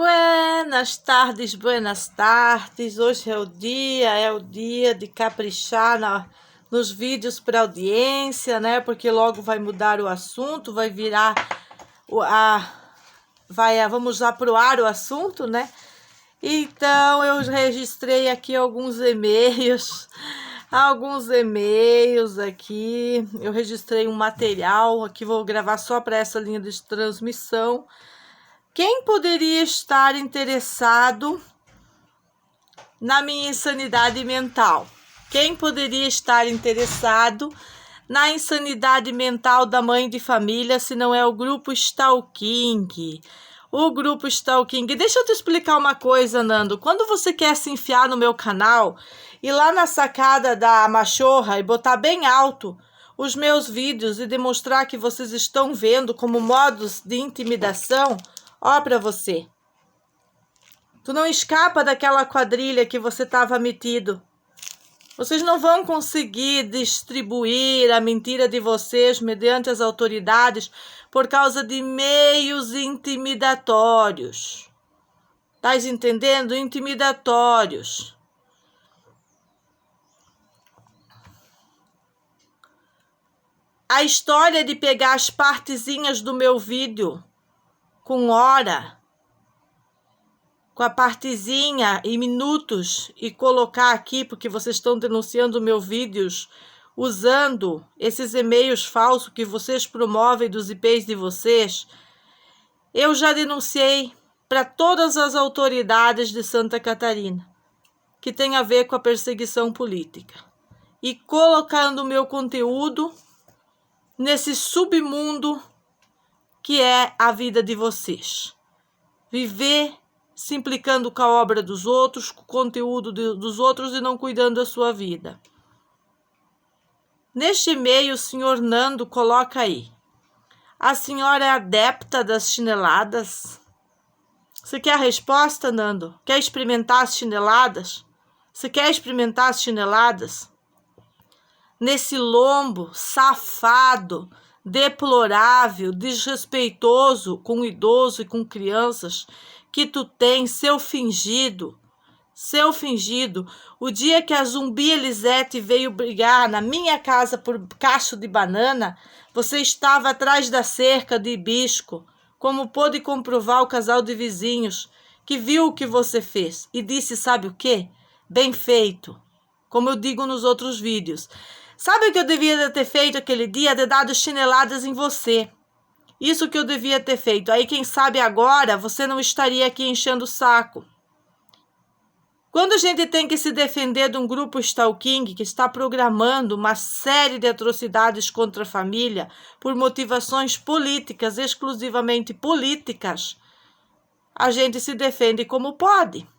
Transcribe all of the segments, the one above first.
Buenas tardes, buenas tardes. Hoje é o dia de caprichar nos vídeos para audiência, né? Porque logo vai mudar o assunto, vai virar vamos lá pro ar o assunto, né? Então eu registrei aqui alguns e-mails aqui. Eu registrei um material aqui, vou gravar só para essa linha de transmissão. Quem poderia estar interessado na minha insanidade mental? Quem poderia estar interessado na insanidade mental da mãe de família, se não é o grupo Stalking? O grupo Stalking. Deixa eu te explicar uma coisa, Nando. Quando você quer se enfiar no meu canal, ir lá na sacada da machorra e botar bem alto os meus vídeos e demonstrar que vocês estão vendo como modos de intimidação, ó pra você. Tu não escapa daquela quadrilha que você estava metido. Vocês não vão conseguir distribuir a mentira de vocês mediante as autoridades por causa de meios intimidatórios. Estás entendendo? Intimidatórios. A história de pegar as partezinhas do meu vídeo com hora, com a partezinha e minutos e colocar aqui, porque vocês estão denunciando meus vídeos usando esses e-mails falsos que vocês promovem dos IPs de vocês. Eu já denunciei para todas as autoridades de Santa Catarina, que tem a ver com a perseguição política. E colocando o meu conteúdo nesse submundo que é a vida de vocês. Viver se implicando com a obra dos outros, com o conteúdo dos outros e não cuidando da sua vida. Neste e-mail, o senhor Nando coloca aí: a senhora é adepta das chineladas? Você quer a resposta, Nando? Quer experimentar as chineladas? Você quer experimentar as chineladas? Nesse lombo safado, deplorável, desrespeitoso com o idoso e com crianças que tu tens, seu fingido. O dia que a zumbi Elisete veio brigar na minha casa por cacho de banana, você estava atrás da cerca de hibisco, como pôde comprovar o casal de vizinhos, que viu o que você fez e disse, sabe o quê? Bem feito, como eu digo nos outros vídeos. Sabe o que eu devia ter feito aquele dia? Ter dado chineladas em você. Isso que eu devia ter feito. Aí, quem sabe agora, você não estaria aqui enchendo o saco. Quando a gente tem que se defender de um grupo Stalking que está programando uma série de atrocidades contra a família por motivações políticas, exclusivamente políticas, a gente se defende como pode.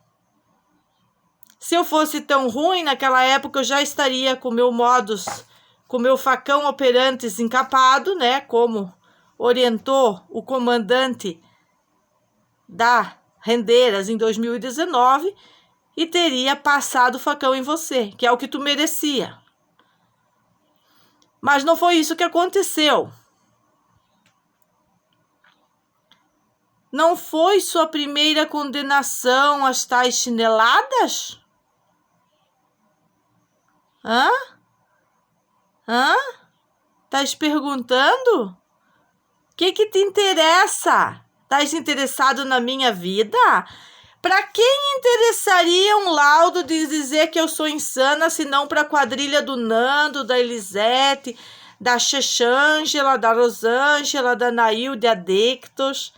Se eu fosse tão ruim naquela época, eu já estaria com meu facão operantes encapado, né? Como orientou o comandante da Rendeiras em 2019, e teria passado o facão em você, que é o que tu merecia. Mas não foi isso que aconteceu. Não foi sua primeira condenação às tais chineladas? Hã? Estás perguntando? O que te interessa? Estás interessado na minha vida? Para quem interessaria um laudo de dizer que eu sou insana, se não para a quadrilha do Nando, da Elisete, da Xexângela, da Rosângela, da Nailde Adictos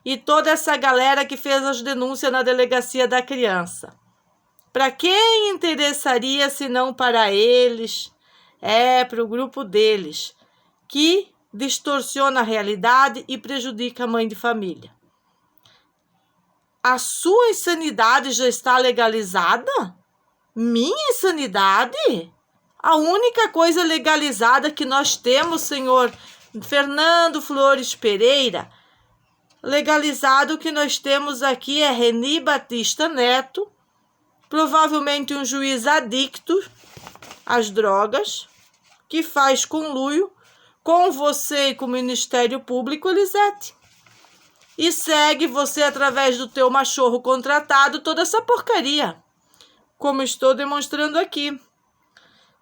e toda essa galera que fez as denúncias na delegacia da criança? Para quem interessaria se não para eles? Para o grupo deles, que distorciona a realidade e prejudica a mãe de família. A sua insanidade já está legalizada? Minha insanidade? A única coisa legalizada que nós temos, senhor Fernando Flores Pereira, legalizado que nós temos aqui é Reni Batista Neto, provavelmente um juiz adicto às drogas, que faz conluio com você e com o Ministério Público, Elisete. e segue você através do teu machorro contratado toda essa porcaria, como estou demonstrando aqui.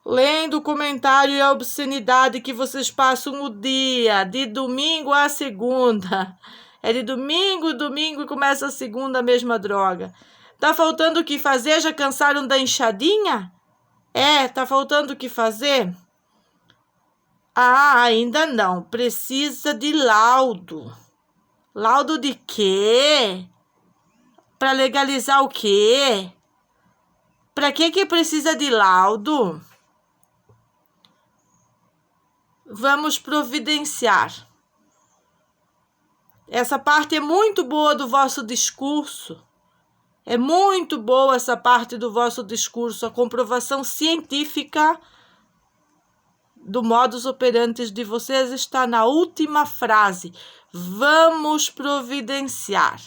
Lendo o comentário e a obscenidade que vocês passam o dia, de domingo a segunda. É de domingo e começa a segunda a mesma droga. Tá faltando o que fazer? Já cansaram da enxadinha? Tá faltando o que fazer? Ainda não. Precisa de laudo. Laudo de quê? Para legalizar o quê? Para que precisa de laudo? Vamos providenciar. Essa parte é muito boa do vosso discurso. É muito boa essa parte do vosso discurso, a comprovação científica do modus operandi de vocês está na última frase. Vamos providenciar.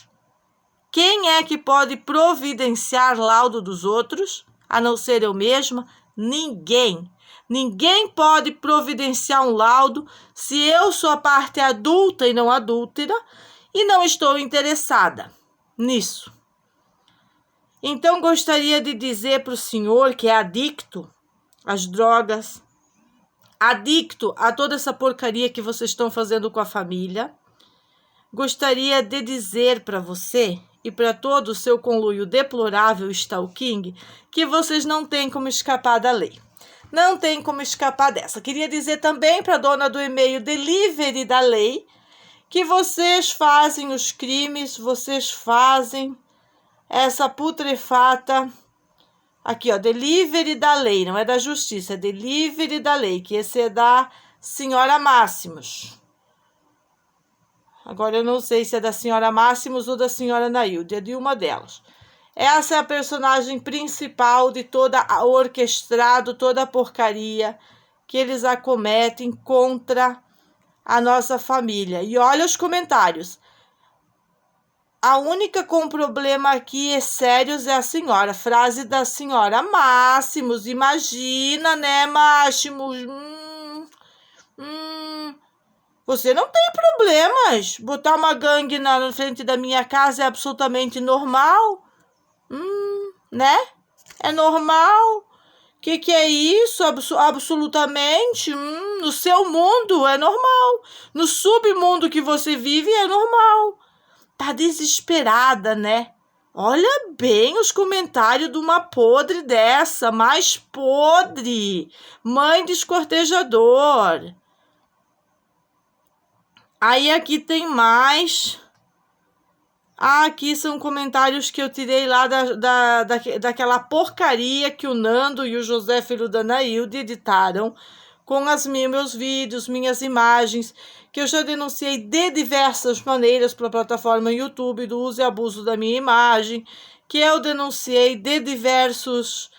Quem é que pode providenciar laudo dos outros, a não ser eu mesma? Ninguém. Ninguém pode providenciar um laudo se eu sou a parte adulta e não adúltera e não estou interessada nisso. Então, gostaria de dizer para o senhor que é adicto às drogas, adicto a toda essa porcaria que vocês estão fazendo com a família, gostaria de dizer para você e para todo o seu conluio deplorável stalking que vocês não têm como escapar da lei. Não tem como escapar dessa. Queria dizer também para a dona do e-mail Delivery da Lei que vocês fazem os crimes, vocês fazem essa putrefata... Aqui, ó, Delivery da Lei, não é da Justiça, é Delivery da Lei, que esse é da senhora Máximos. Agora eu não sei se é da senhora Máximos ou da senhora Nailde, é de uma delas. Essa é a personagem principal de toda a orquestrado, toda a porcaria que eles acometem contra a nossa família. E olha os comentários. A única com problema aqui é sérios é a senhora. Frase da senhora Máximos. Imagina, né, Máximos? Você não tem problemas. Botar uma gangue na frente da minha casa é absolutamente normal. Né? É normal. Que é isso? Absolutamente. No seu mundo é normal. No submundo que você vive é normal. Tá desesperada, né? Olha bem os comentários de uma podre dessa. Mais podre. Mãe de escortejador. Aí aqui tem mais... aqui são comentários que eu tirei lá daquela porcaria que o Nando e o José, filho da Nailde, editaram com meus vídeos, minhas imagens, que eu já denunciei de diversas maneiras para a plataforma YouTube do uso e abuso da minha imagem, que eu denunciei de diversos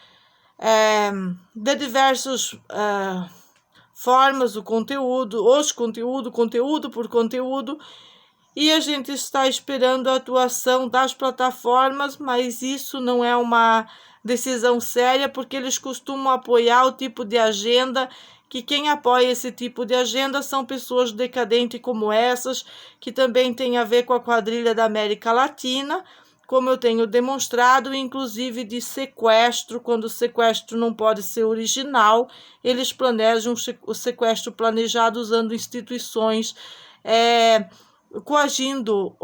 formas do conteúdo, conteúdo por conteúdo, e a gente está esperando a atuação das plataformas, mas isso não é uma decisão séria, porque eles costumam apoiar o tipo de agenda, que quem apoia esse tipo de agenda são pessoas decadentes como essas, que também tem a ver com a quadrilha da América Latina, como eu tenho demonstrado, inclusive de sequestro, quando o sequestro não pode ser original, eles planejam o sequestro planejado usando instituições, coagindo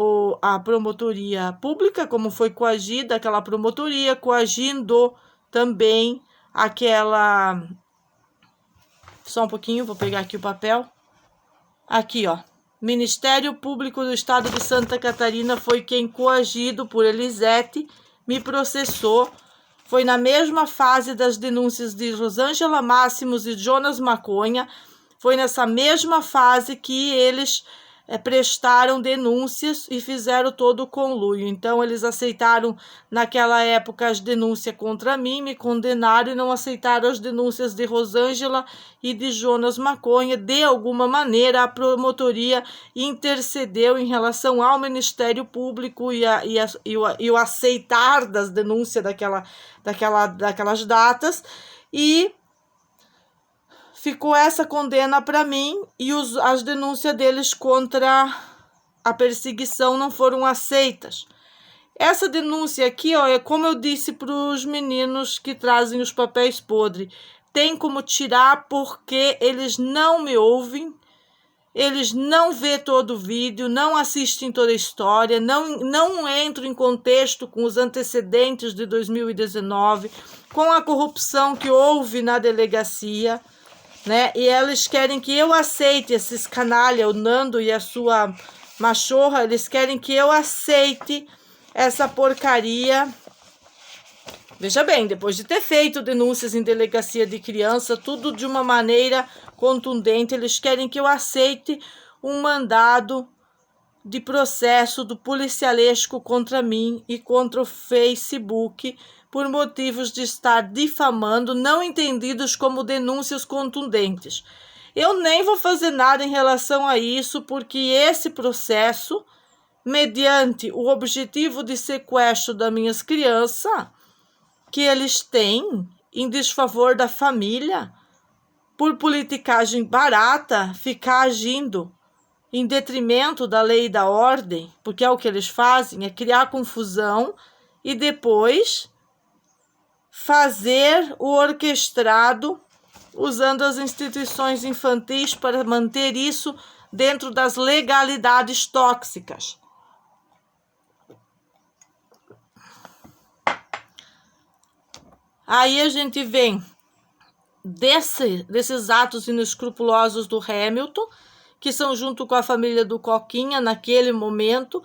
a promotoria pública, como foi coagida aquela promotoria, coagindo também aquela... Só um pouquinho, vou pegar aqui o papel. Aqui, ó. Ministério Público do Estado de Santa Catarina foi quem, coagido por Elisete, me processou. Foi na mesma fase das denúncias de Rosângela Máximos e Jonas Maconha. Foi nessa mesma fase que eles prestaram denúncias e fizeram todo o conluio. Então, eles aceitaram, naquela época, as denúncias contra mim, me condenaram e não aceitaram as denúncias de Rosângela e de Jonas Maconha. De alguma maneira, a promotoria intercedeu em relação ao Ministério Público e o aceitar das denúncias daquelas datas, e ficou essa condena para mim e as denúncias deles contra a perseguição não foram aceitas. Essa denúncia aqui, ó, é como eu disse para os meninos que trazem os papéis podres. Tem como tirar porque eles não me ouvem, eles não vê todo o vídeo, não assistem toda a história, não entram em contexto com os antecedentes de 2019, com a corrupção que houve na delegacia, né? E eles querem que eu aceite esses canalha, o Nando e a sua machorra, eles querem que eu aceite essa porcaria. Veja bem, depois de ter feito denúncias em delegacia de criança, tudo de uma maneira contundente, eles querem que eu aceite um mandado de processo do policialesco contra mim e contra o Facebook por motivos de estar difamando, não entendidos como denúncias contundentes. Eu nem vou fazer nada em relação a isso, porque esse processo, mediante o objetivo de sequestro das minhas crianças, que eles têm em desfavor da família, por politicagem barata, ficar agindo em detrimento da lei e da ordem, porque é o que eles fazem, é criar confusão e depois fazer o orquestrado usando as instituições infantis para manter isso dentro das legalidades tóxicas. Aí a gente vem desses atos inescrupulosos do Hamilton, que são junto com a família do Coquinha, naquele momento,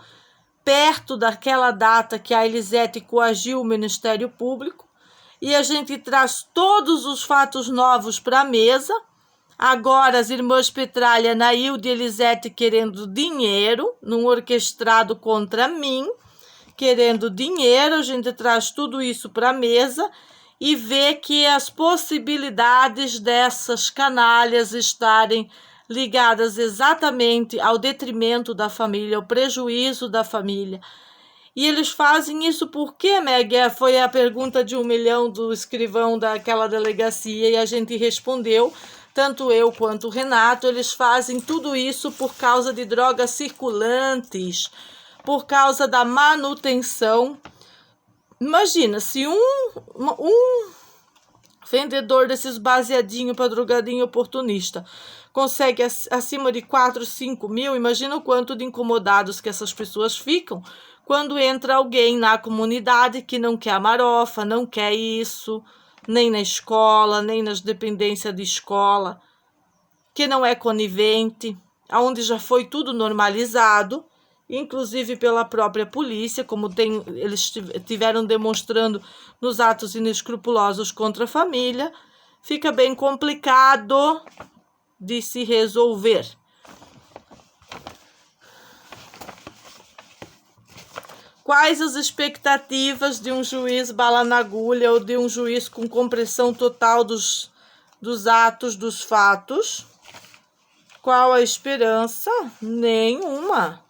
perto daquela data que a Elisete coagiu o Ministério Público, e a gente traz todos os fatos novos para a mesa. Agora as irmãs Petralha, Nailde e Elisete querendo dinheiro, num orquestrado contra mim, querendo dinheiro, a gente traz tudo isso para a mesa, e vê que as possibilidades dessas canalhas estarem ligadas exatamente ao detrimento da família, ao prejuízo da família. E eles fazem isso por quê, Meg? Foi a pergunta de 1 milhão do escrivão daquela delegacia e a gente respondeu, tanto eu quanto o Renato, eles fazem tudo isso por causa de drogas circulantes, por causa da manutenção. Imagina, se um vendedor desses baseadinho para drogadinho oportunista consegue acima de 4, 5 mil, imagina o quanto de incomodados que essas pessoas ficam quando entra alguém na comunidade que não quer a marofa, não quer isso, nem na escola, nem nas dependências de escola, que não é conivente, onde já foi tudo normalizado, inclusive pela própria polícia, como eles tiveram demonstrando nos atos inescrupulosos contra a família, fica bem complicado de se resolver. Quais as expectativas de um juiz bala na agulha ou de um juiz com compreensão total dos atos, dos fatos? Qual a esperança? Nenhuma.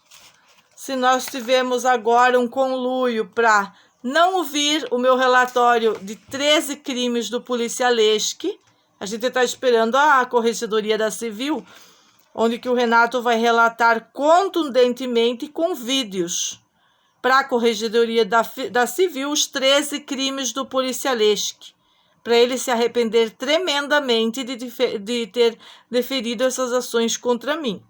Se nós tivemos agora um conluio para não ouvir o meu relatório de 13 crimes do policialesque, a gente está esperando a Corregedoria da Civil, onde que o Renato vai relatar contundentemente com vídeos para a Corregedoria da Civil os 13 crimes do policialesque, para ele se arrepender tremendamente de ter deferido essas ações contra mim.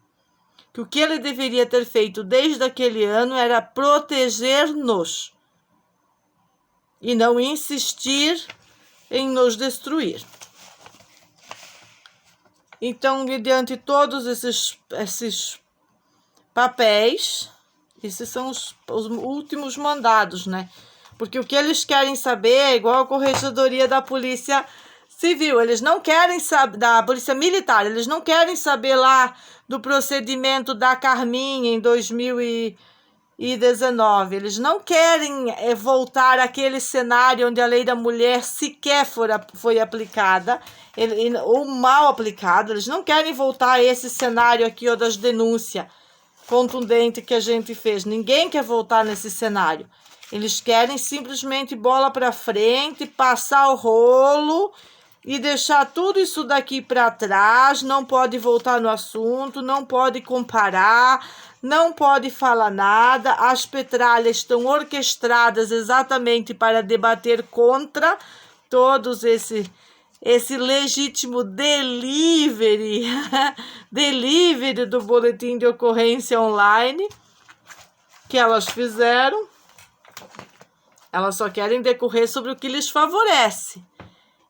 Que o que ele deveria ter feito desde aquele ano era proteger-nos e não insistir em nos destruir. Então, mediante todos esses papéis, esses são os últimos mandados, né? Porque o que eles querem saber é igual a Corregedoria da Polícia Civil. Eles não querem saber, da Polícia Militar, eles não querem saber lá do procedimento da Carminha em 2019. Eles não querem voltar àquele cenário onde a lei da mulher sequer foi aplicada, ou mal aplicada. Eles não querem voltar a esse cenário aqui, ó, das denúncias contundentes que a gente fez. Ninguém quer voltar nesse cenário. Eles querem simplesmente bola para frente, passar o rolo e deixar tudo isso daqui para trás, não pode voltar no assunto, não pode comparar, não pode falar nada. As petralhas estão orquestradas exatamente para debater contra todos esse legítimo delivery, delivery do boletim de ocorrência online que elas fizeram. Elas só querem decorrer sobre o que lhes favorece.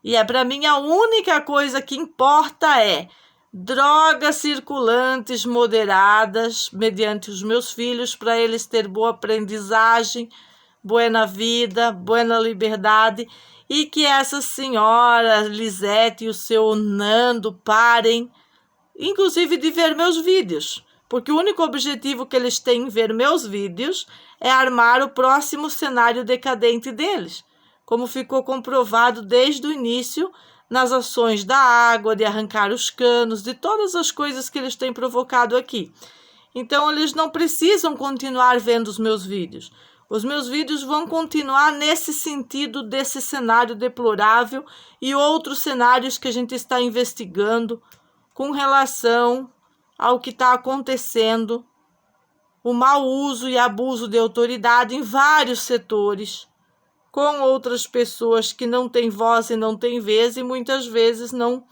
E para mim a única coisa que importa é drogas circulantes moderadas mediante os meus filhos, para eles ter boa aprendizagem, boa vida, boa liberdade, e que essa senhora Lisete e o seu Nando parem, inclusive, de ver meus vídeos, porque o único objetivo que eles têm em ver meus vídeos é armar o próximo cenário decadente deles, como ficou comprovado desde o início nas ações da água, de arrancar os canos, de todas as coisas que eles têm provocado aqui. Então, eles não precisam continuar vendo os meus vídeos. Os meus vídeos vão continuar nesse sentido desse cenário deplorável e outros cenários que a gente está investigando com relação ao que está acontecendo, o mau uso e abuso de autoridade em vários setores, com outras pessoas que não têm voz e não têm vez e muitas vezes não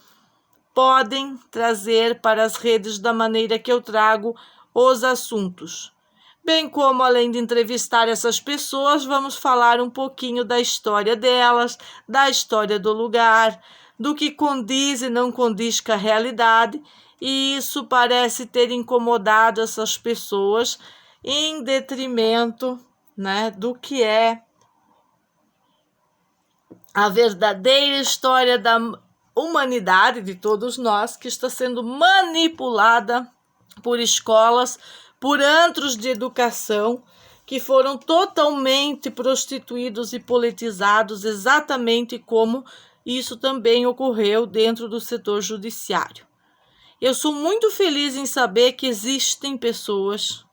podem trazer para as redes da maneira que eu trago os assuntos. Bem como, além de entrevistar essas pessoas, vamos falar um pouquinho da história delas, da história do lugar, do que condiz e não condiz com a realidade, e isso parece ter incomodado essas pessoas em detrimento, né, do que é a verdadeira história da humanidade, de todos nós, que está sendo manipulada por escolas, por antros de educação, que foram totalmente prostituídos e politizados, exatamente como isso também ocorreu dentro do setor judiciário. Eu sou muito feliz em saber que existem pessoas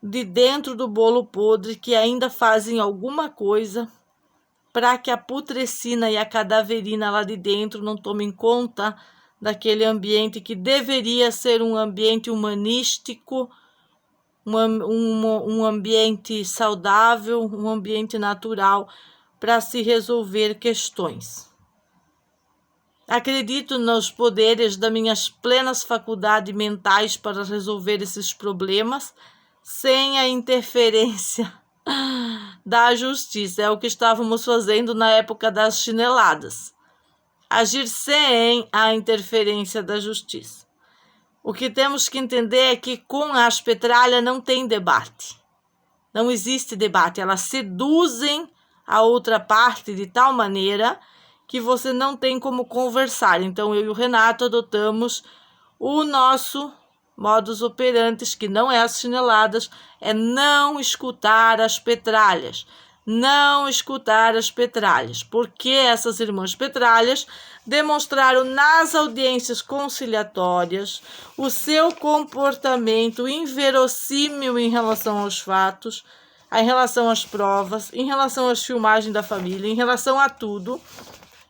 de dentro do bolo podre que ainda fazem alguma coisa para que a putrescina e a cadaverina lá de dentro não tomem conta daquele ambiente que deveria ser um ambiente humanístico, um ambiente saudável, um ambiente natural para se resolver questões. Acredito nos poderes das minhas plenas faculdades mentais para resolver esses problemas sem a interferência da justiça. É o que estávamos fazendo na época das chineladas. Agir sem a interferência da justiça. O que temos que entender é que com as petralhas não tem debate. Não existe debate. Elas seduzem a outra parte de tal maneira que você não tem como conversar. Então, eu e o Renato adotamos o nosso modus operandi, que não é as chineladas, é não escutar as petralhas. Não escutar as petralhas, porque essas irmãs petralhas demonstraram nas audiências conciliatórias o seu comportamento inverossímil em relação aos fatos, em relação às provas, em relação às filmagens da família, em relação a tudo.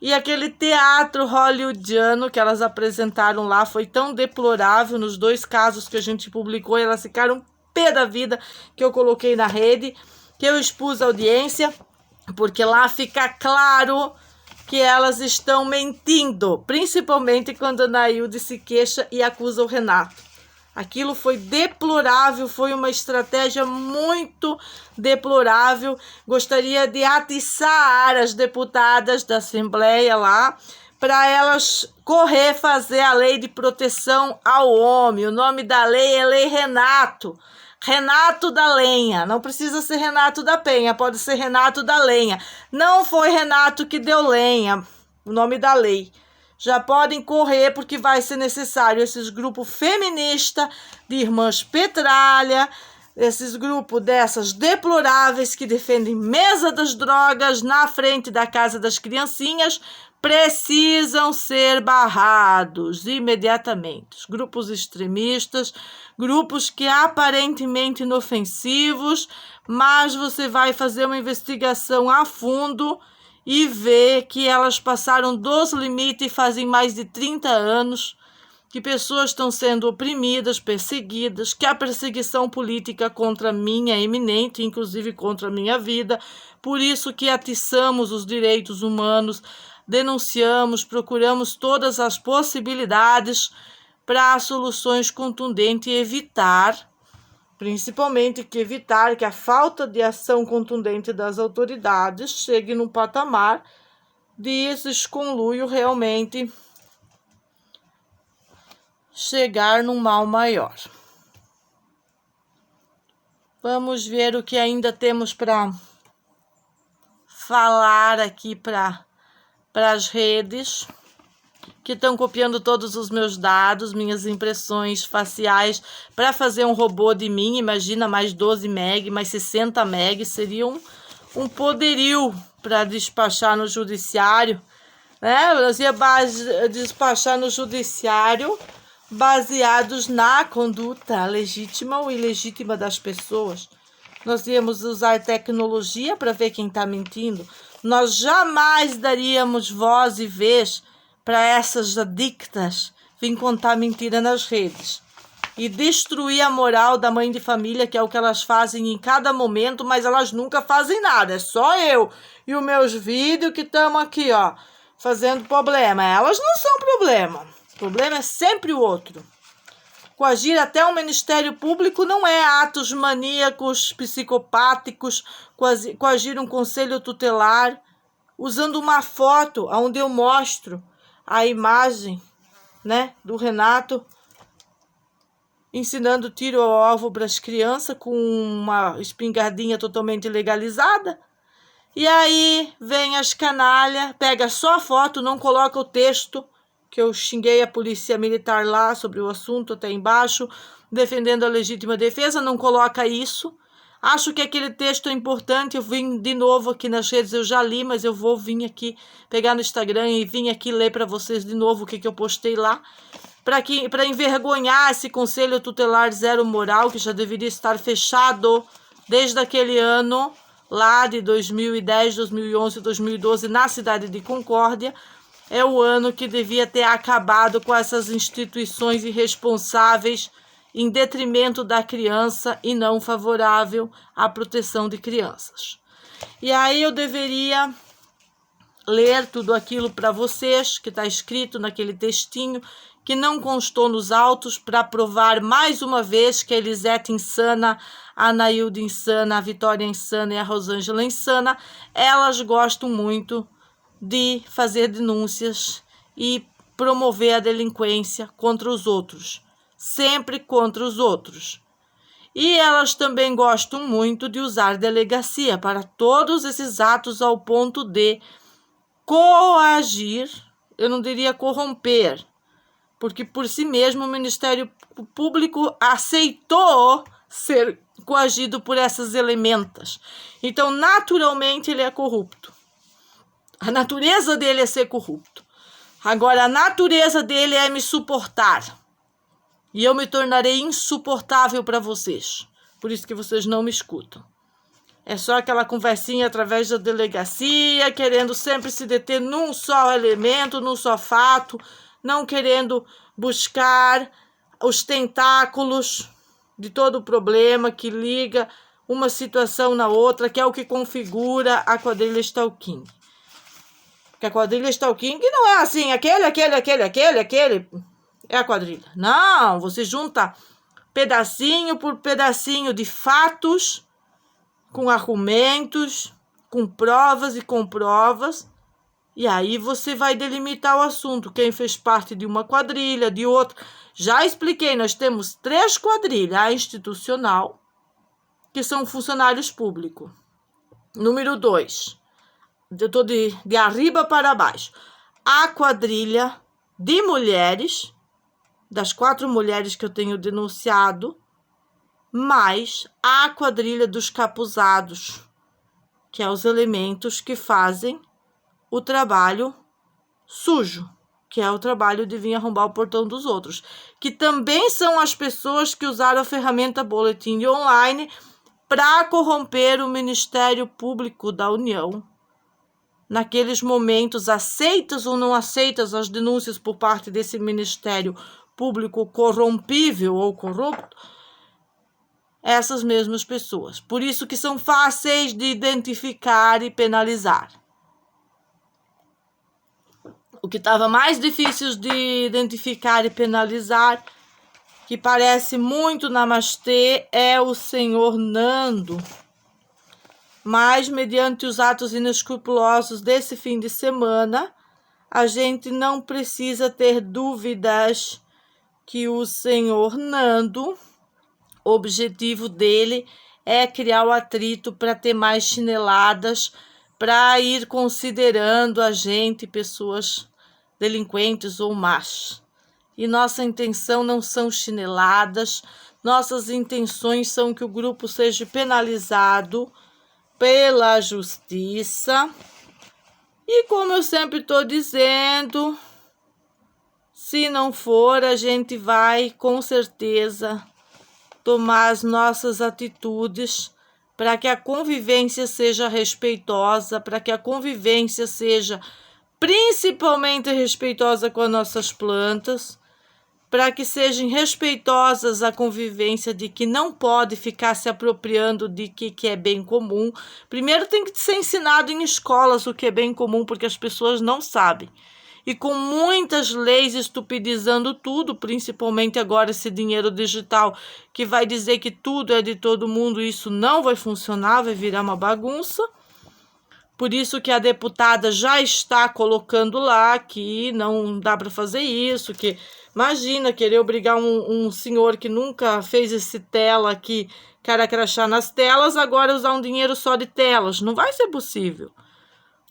E aquele teatro hollywoodiano que elas apresentaram lá foi tão deplorável nos dois casos que a gente publicou, e elas ficaram pé da vida, que eu coloquei na rede, que eu expus a audiência, porque lá fica claro que elas estão mentindo, principalmente quando a Nailde se queixa e acusa o Renato. Aquilo foi deplorável, foi uma estratégia muito deplorável. Gostaria de atiçar as deputadas da Assembleia lá, para elas correr fazer a lei de proteção ao homem. O nome da lei é Lei Renato. Renato da Lenha, não precisa ser Renato da Penha, pode ser Renato da Lenha. Não foi Renato que deu lenha, o nome da lei. Já podem correr, porque vai ser necessário esses grupos feministas de irmãs petralha, esses grupos dessas deploráveis que defendem mesa das drogas na frente da casa das criancinhas, precisam ser barrados imediatamente. Os grupos extremistas, grupos que aparentemente inofensivos, mas você vai fazer uma investigação a fundo e vê que elas passaram dos limites e fazem mais de 30 anos que pessoas estão sendo oprimidas, perseguidas, que a perseguição política contra mim é iminente, inclusive contra a minha vida. Por isso que atiçamos os direitos humanos, denunciamos, procuramos todas as possibilidades para soluções contundentes e evitar, principalmente evitar que a falta de ação contundente das autoridades chegue num patamar de esse conluio realmente chegar num mal maior. Vamos ver o que ainda temos para falar aqui para as redes que estão copiando todos os meus dados, minhas impressões faciais para fazer um robô de mim. Imagina, mais 12 MB, mais 60 MB, seria um poderio para despachar no judiciário, né? Nós ia despachar no judiciário baseados na conduta legítima ou ilegítima das pessoas. Nós íamos usar tecnologia para ver quem está mentindo. Nós jamais daríamos voz e vez para essas adictas vir contar mentira nas redes e destruir a moral da mãe de família, que é o que elas fazem em cada momento, mas elas nunca fazem nada. É só eu e os meus vídeos que estamos aqui, ó, fazendo problema. Elas não são problema. O problema é sempre o outro. Coagir até o Ministério Público não é atos maníacos, psicopáticos, coagir um conselho tutelar, usando uma foto onde eu mostro a imagem, né, do Renato ensinando tiro ao alvo para as crianças com uma espingardinha totalmente legalizada. E aí vem as canalhas, pega só a foto, não coloca o texto, que eu xinguei a polícia militar lá sobre o assunto até embaixo, defendendo a legítima defesa, não coloca isso. Acho que aquele texto é importante, eu vim de novo aqui nas redes, eu já li, mas eu vou vir aqui, pegar no Instagram e vim aqui ler para vocês de novo o que eu postei lá, para envergonhar esse Conselho Tutelar Zero Moral, que já deveria estar fechado desde aquele ano, lá de 2010, 2011, 2012, na cidade de Concórdia. É o ano que devia ter acabado com essas instituições irresponsáveis em detrimento da criança e não favorável à proteção de crianças. E aí eu deveria ler tudo aquilo para vocês, que está escrito naquele textinho, que não constou nos autos, para provar mais uma vez que a Elisete insana, a Anailde insana, a Vitória insana e a Rosângela insana, elas gostam muito de fazer denúncias e promover a delinquência contra os outros, sempre contra os outros. E elas também gostam muito de usar delegacia para todos esses atos, ao ponto de coagir, eu não diria corromper, porque por si mesmo o Ministério Público aceitou ser coagido por essas elementas. Então, naturalmente, ele é corrupto. A natureza dele é ser corrupto. Agora, a natureza dele é me suportar. E eu me tornarei insuportável para vocês. Por isso que vocês não me escutam. É só aquela conversinha através da delegacia, querendo sempre se deter num só elemento, num só fato, não querendo buscar os tentáculos de todo o problema que liga uma situação na outra, que é o que configura a quadrilha Stalking. Porque a quadrilha Stalking não é assim, aquele, é a quadrilha. Não, você junta pedacinho por pedacinho de fatos, com argumentos, com provas e comprovas, e aí você vai delimitar o assunto. Quem fez parte de uma quadrilha, de outra. Já expliquei, nós temos 3 quadrilhas. A institucional, que são funcionários públicos. Número 2, eu estou de arriba para baixo. A quadrilha de mulheres, das 4 mulheres que eu tenho denunciado, mais a quadrilha dos capuzados, que é os elementos que fazem o trabalho sujo, que é o trabalho de vir arrombar o portão dos outros, que também são as pessoas que usaram a ferramenta Boletim Online para corromper o Ministério Público da União, naqueles momentos, aceitas ou não aceitas as denúncias por parte desse Ministério Público corrompível ou corrupto, essas mesmas pessoas. Por isso que são fáceis de identificar e penalizar. O que estava mais difícil de identificar e penalizar, que parece muito namastê, é o senhor Nando. Mas, mediante os atos inescrupulosos desse fim de semana, a gente não precisa ter dúvidas que o senhor Nando, o objetivo dele é criar o atrito para ter mais chineladas, para ir considerando a gente pessoas delinquentes ou más. E nossa intenção não são chineladas, nossas intenções são que o grupo seja penalizado pela justiça. E como eu sempre estou dizendo, se não for, a gente vai com certeza tomar as nossas atitudes para que a convivência seja respeitosa, para que a convivência seja principalmente respeitosa com as nossas plantas, para que sejam respeitosas a convivência de que não pode ficar se apropriando de que é bem comum. Primeiro tem que ser ensinado em escolas o que é bem comum, porque as pessoas não sabem. E com muitas leis estupidizando tudo, principalmente agora esse dinheiro digital, que vai dizer que tudo é de todo mundo, isso não vai funcionar, vai virar uma bagunça. Por isso que a deputada já está colocando lá que não dá para fazer isso, que imagina querer obrigar um senhor que nunca fez esse tela aqui, cara crachá nas telas, agora usar um dinheiro só de telas. Não vai ser possível,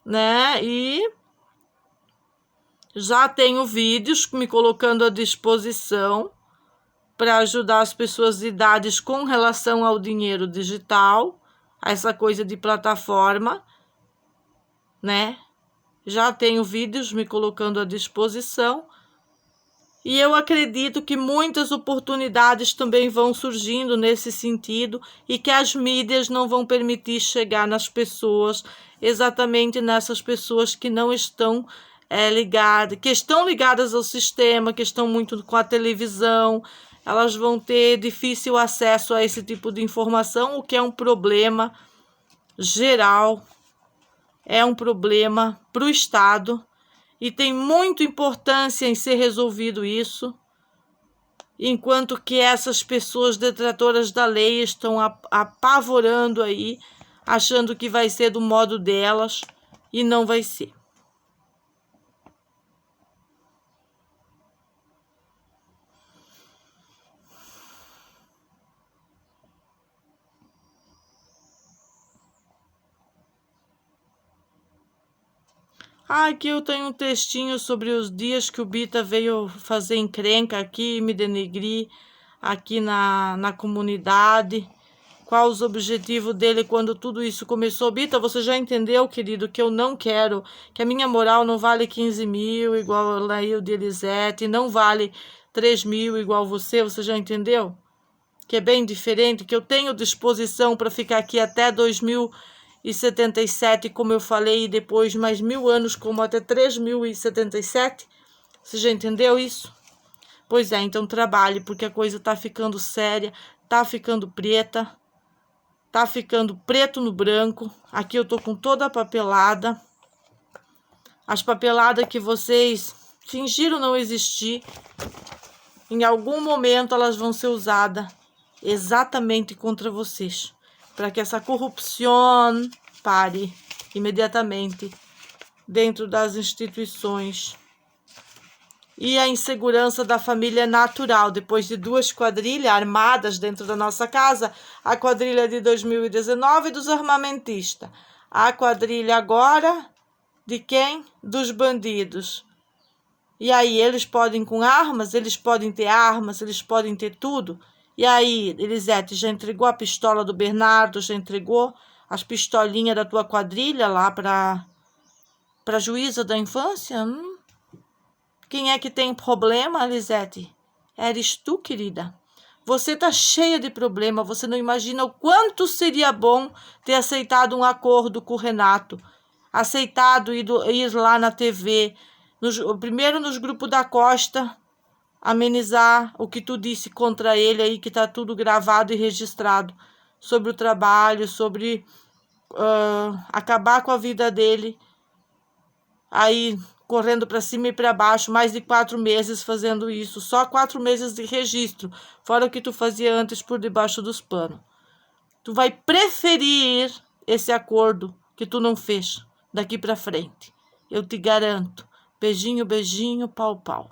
né? E já tenho vídeos me colocando à disposição para ajudar as pessoas de idades com relação ao dinheiro digital, a essa coisa de plataforma, né? Já tenho vídeos me colocando à disposição e eu acredito que muitas oportunidades também vão surgindo nesse sentido e que as mídias não vão permitir chegar nas pessoas, exatamente nessas pessoas que não estão ligadas, que estão ligadas ao sistema, que estão muito com a televisão. Elas vão ter difícil acesso a esse tipo de informação, o que é um problema geral. É um problema para o Estado e tem muita importância em ser resolvido isso, enquanto que essas pessoas detratoras da lei estão apavorando aí, achando que vai ser do modo delas e não vai ser. Aqui eu tenho um textinho sobre os dias que o Bita veio fazer encrenca aqui, me denegrir aqui na comunidade. Qual os objetivos dele quando tudo isso começou? Bita, você já entendeu, querido, que eu não quero, que a minha moral não vale 15 mil, igual a Lail de Elisete, não vale 3 mil, igual você já entendeu? Que é bem diferente, que eu tenho disposição para ficar aqui até 2077, como eu falei, e depois mais 1000 anos, como até 3077. Você já entendeu isso? Pois é, então trabalhe, porque a coisa tá ficando séria, tá ficando preta, tá ficando preto no branco. Aqui eu tô com toda a papelada. As papeladas que vocês fingiram não existir, em algum momento elas vão ser usadas exatamente contra vocês, para que essa corrupção pare imediatamente dentro das instituições. E a insegurança da família natural, depois de 2 quadrilhas armadas dentro da nossa casa, a quadrilha de 2019 dos armamentistas, a quadrilha agora de quem? Dos bandidos. E aí eles podem com armas, eles podem ter armas, eles podem ter tudo. E aí, Elisete, já entregou a pistola do Bernardo, já entregou as pistolinhas da tua quadrilha lá para juíza da infância? Quem é que tem problema, Elisete? Eres tu, querida. Você tá cheia de problema, você não imagina o quanto seria bom ter aceitado um acordo com o Renato. aceitado ir lá na TV, primeiro nos grupos da Costa, amenizar o que tu disse contra ele aí, que tá tudo gravado e registrado, sobre o trabalho, sobre acabar com a vida dele, aí correndo para cima e para baixo, mais de 4 meses fazendo isso, só 4 meses de registro, fora o que tu fazia antes por debaixo dos panos. Tu vai preferir esse acordo que tu não fez daqui para frente. Eu te garanto. Beijinho, beijinho, pau, pau.